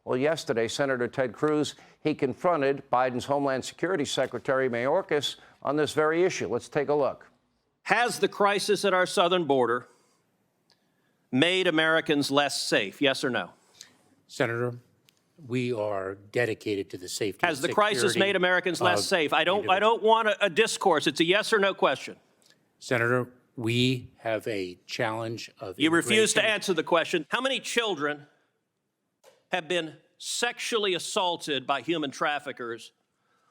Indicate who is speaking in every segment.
Speaker 1: Well, yesterday, Senator Ted Cruz, he confronted Biden's Homeland Security Secretary Mayorkas on this very issue. Let's take a look.
Speaker 2: Has the crisis at our southern border made Americans less safe? Yes or no?
Speaker 3: Senator, we are dedicated to the safety
Speaker 2: Has the crisis made Americans less safe? I don't want a discourse. It's a yes or no question.
Speaker 3: Senator, we have a challenge of
Speaker 2: You refuse to answer the question. How many children have been sexually assaulted by human traffickers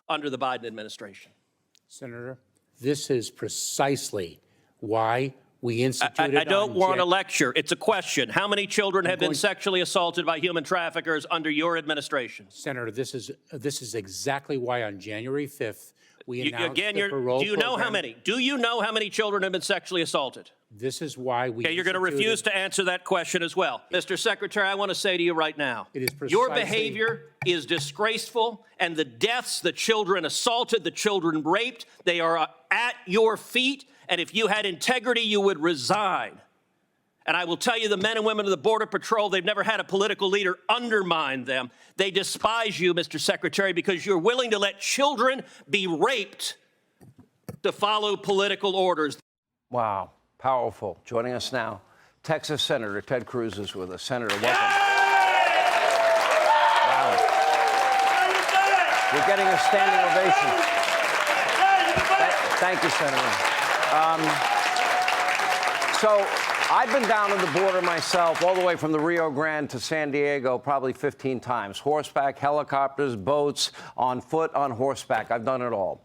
Speaker 2: under the Biden administration?
Speaker 3: Senator, this is precisely why we instituted.
Speaker 2: I don't want a lecture. It's a question. How many children have been sexually assaulted by human traffickers under your administration?
Speaker 3: Senator, this is exactly why on January 5th we announced the parole
Speaker 2: do you know
Speaker 3: program.
Speaker 2: how many? Do you know how many children have been sexually assaulted?
Speaker 3: This is why we.
Speaker 2: Okay, you're going to refuse to answer that question as well. Mr. Secretary, I want to say to you right now, your behavior is disgraceful, and the deaths, the children assaulted, the children raped, they are at your feet, and if you had integrity, you would resign. And I will tell you, the men and women of the Border Patrol, they've never had a political leader undermine them. They despise you, Mr. Secretary, because you're willing to let children be raped to follow political orders.
Speaker 1: Wow, powerful. Joining us now, Texas Senator Ted Cruz is with us. Senator, welcome. Wow. You're getting a standing ovation. Thank you, Senator. So I've been down on the border myself, all the way from the Rio Grande to San Diego, probably 15 times. Horseback, helicopters, boats, on foot, on horseback. I've done it all.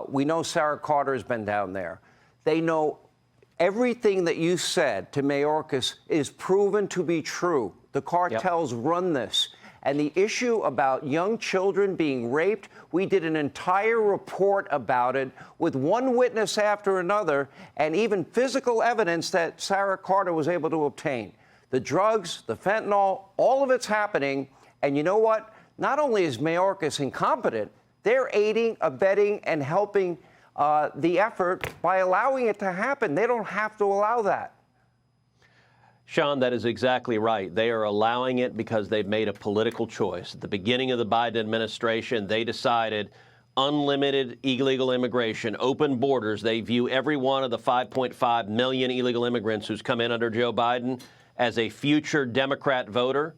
Speaker 1: We know Sarah Carter has been down there. They know everything that you said to Mayorkas is proven to be true. The cartels run this. And the issue about young children being raped, we did an entire report about it with one witness after another, and even physical evidence that Sarah Carter was able to obtain. The drugs, the fentanyl, all of it's happening. And you know what? Not only is Mayorkas incompetent, they're aiding, abetting, and helping the effort by allowing it to happen. They don't have to allow that.
Speaker 2: Sean, that is exactly right. They are allowing it because they've made a political choice. At the beginning of the Biden administration, they decided unlimited illegal immigration, open borders. They view every one of the 5.5 million illegal immigrants who's come in under Joe Biden as a future Democrat voter.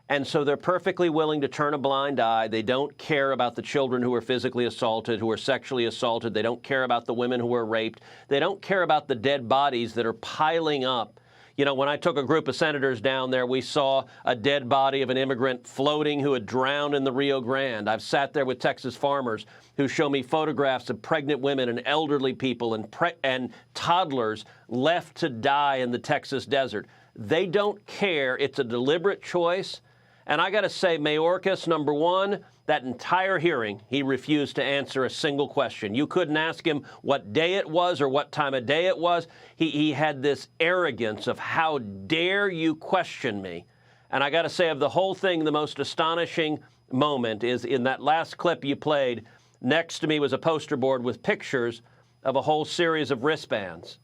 Speaker 2: And so they're perfectly willing to turn a blind eye. They don't care about the children who are physically assaulted, who are sexually assaulted. They don't care about the women who are raped. They don't care about the dead bodies that are piling up. You know, when I took a group of senators down there, we saw a dead body of an immigrant floating who had drowned in the Rio Grande. I've sat there with Texas farmers who show me photographs of pregnant women and elderly people and toddlers left to die in the Texas desert. They don't care. It's a deliberate choice. And I got to say, Mayorkas, number one, that entire hearing, he refused to answer a single question. You couldn't ask him what day it was or what time of day it was. He had this arrogance of how dare you question me. And I got to say, of the whole thing, the most astonishing moment is in that last clip you played. Next to me was a poster board with pictures of a whole series of wristbands.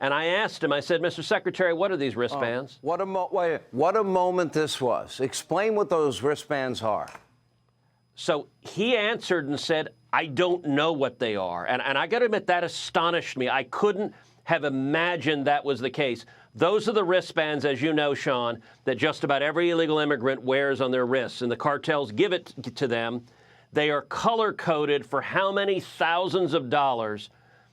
Speaker 2: And I asked him, I said, Mr. Secretary, what are these wristbands?
Speaker 1: What a moment this was. Explain what those wristbands are.
Speaker 2: So he answered and said, I don't know what they are. And I got to admit, that astonished me. I couldn't have imagined that was the case. Those are the wristbands, as you know, Sean, that just about every illegal immigrant wears on their wrists, and the cartels give it to them. They are color-coded for how many thousands of dollars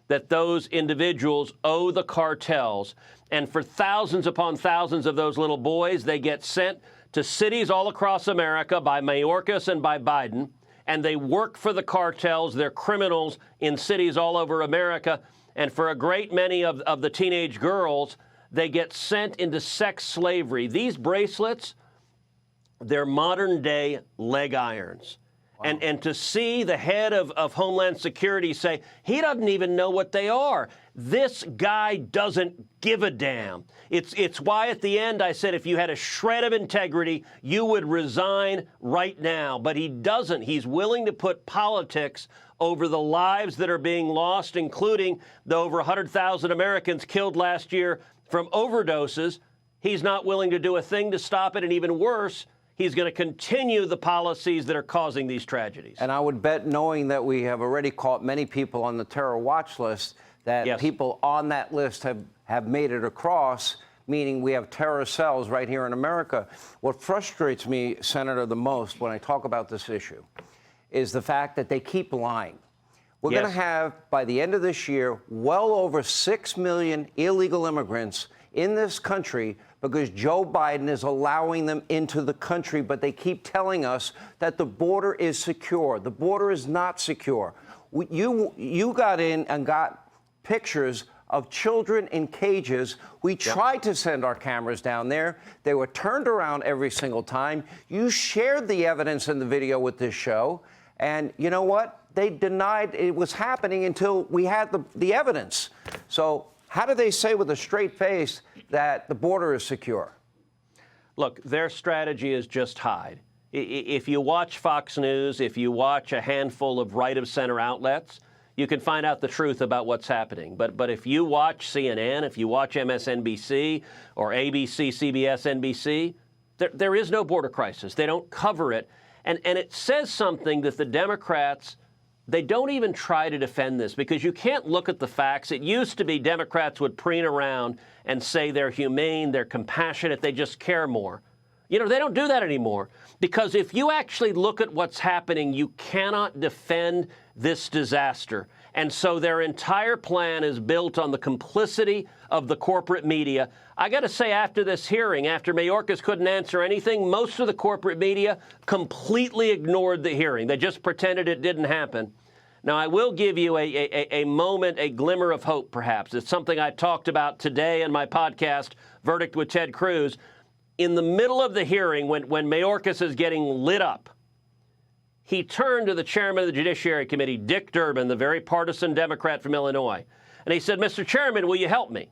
Speaker 2: that those individuals owe the cartels. And for thousands upon thousands of those little boys, they get sent to cities all across America by Mayorkas and by Biden, and they work for the cartels. They're criminals in cities all over America. And for a great many of the teenage girls, they get sent into sex slavery. These bracelets, they're modern-day leg irons. Wow. And to see the head of Homeland Security say, he doesn't even know what they are. This guy doesn't give a damn. It's why at the end I said if you had a shred of integrity, you would resign right now. But he doesn't. He's willing to put politics over the lives that are being lost, including the over 100,000 Americans killed last year from overdoses. He's not willing to do a thing to stop it. And even worse, He's going to continue the policies that are causing these tragedies.
Speaker 1: And I would bet, knowing that we have already caught many people on the terror watch list, that
Speaker 2: Yes.
Speaker 1: people on that list have made it across, meaning we have terror cells right here in America. What frustrates me, Senator, the most when I talk about this issue is the fact that they keep lying. We're
Speaker 2: Yes.
Speaker 1: going to have, by the end of this year, well over 6 million illegal immigrants in this country because Joe Biden is allowing them into the country, but they keep telling us that the border is secure. The border is not secure. You got in and got pictures of children in cages. We tried to send our cameras down there. They were turned around every single time. You shared the evidence in the video with this show. And you know what? They denied it was happening until we had the evidence. So how do they say with a straight face that the border is secure?
Speaker 2: Look, their strategy is just hide. If you watch Fox News, if you watch a handful of right-of-center outlets, you can find out the truth about what's happening. But if you watch CNN, if you watch MSNBC or ABC, CBS, NBC, there is no border crisis. They don't cover it. And it says something that the Democrats, they don't even try to defend this because you can't look at the facts. It used to be Democrats would preen around and say they're humane, they're compassionate, they just care more. You know, they don't do that anymore because if you actually look at what's happening, you cannot defend this disaster. And so their entire plan is built on the complicity of the corporate media. I got to say, after this hearing, after Mayorkas couldn't answer anything, most of the corporate media completely ignored the hearing. They just pretended it didn't happen. Now, I will give you a moment, a glimmer of hope, perhaps. It's something I talked about today in my podcast, Verdict with Ted Cruz. In the middle of the hearing, when Mayorkas is getting lit up, he turned to the chairman of the Judiciary Committee, Dick Durbin, the very partisan Democrat from Illinois, and he said, "Mr. Chairman, will you help me?"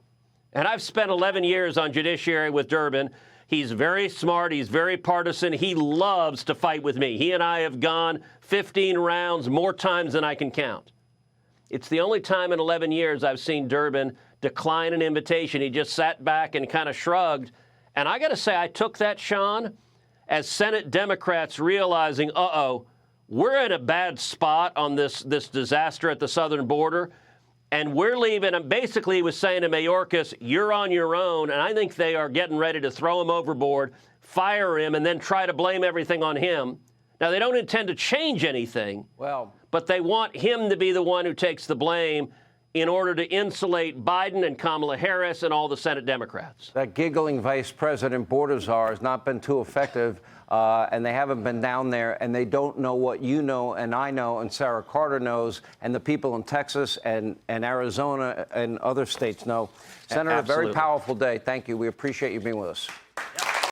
Speaker 2: And I've spent 11 years on Judiciary with Durbin. He's very smart. He's very partisan. He loves to fight with me. He and I have gone 15 rounds, more times than I can count. It's the only time in 11 years I've seen Durbin decline an invitation. He just sat back and kind of shrugged. And I got to say, I took that, Sean, as Senate Democrats realizing, we're in a bad spot on this disaster at the southern border, and we're leaving. And basically, he was saying to Mayorkas, you're on your own. And I think they are getting ready to throw him overboard, fire him, and then try to blame everything on him. Now, they don't intend to change anything, but they want him to be the one who takes the blame in order to insulate Biden and Kamala Harris and all the Senate Democrats.
Speaker 1: That giggling vice president border czar has not been too effective, and they haven't been down there, and they don't know what you know and I know and Sarah Carter knows and the people in Texas and Arizona and other states know. Senator, a very powerful day. Thank you. We appreciate you being with us.